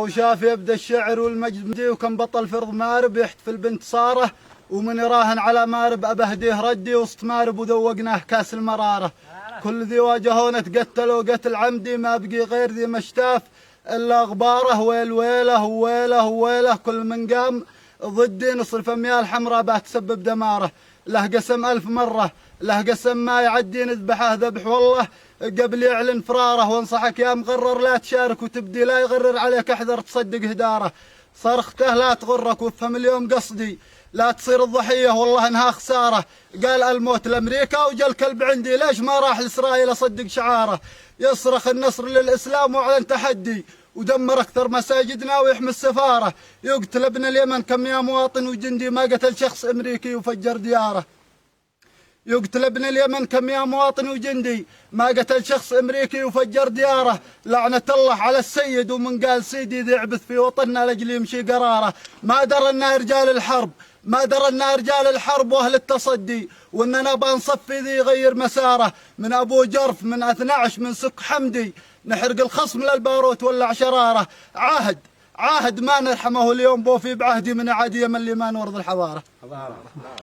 وشاف يبدا الشعر والمجد وكم بطل فرض مارب يحتفل بانتصاره ومن يراهن على مارب أبهديه ردي وسط مارب وذوقناه كاس المرارة. كل ذي واجهونا تقتلوا قتل عمدي ما بقي غير ذي مشتاف إلا غباره. ويل ويله ويله ويله كل من قام ضدي نصرف أميال حمراء بتسبب دماره. له قسم 1000 مرة له قسم ما يعدي نذبحه ذبح والله قبل يعلن فراره. وانصحك يا مغرر لا تشارك وتبدي لا يغرر عليك احذر تصدق هداره. صرخته لا تغرك وافهم اليوم قصدي لا تصير الضحية والله انها خسارة. قال الموت لأمريكا وجا الكلب عندي ليش ما راح لإسرائيل أصدق شعاره. يصرخ النصر للإسلام وأعلن تحدي ودمر أكثر مساجدنا ويحمي السفارة. يقتل ابن اليمن كم يا مواطن وجندي ما قتل شخص أمريكي وفجر دياره. يقتل ابن اليمن كم يا مواطن وجندي ما قتل شخص أمريكي وفجر دياره. لعنة الله على السيد ومن قال سيدي ذي عبث في وطننا لأجل يمشي قراره. ما درى أننا رجال الحرب ما درى أننا رجال الحرب وأهل التصدي وأننا بنصفي ذي يغير مساره. من أبو جرف من 12 من سك حمدي نحرق الخصم للباروت ولع شراره. عاهد ما نرحمه اليوم بوفي بعهدي من عادي من اللي ما نورد الحضارة.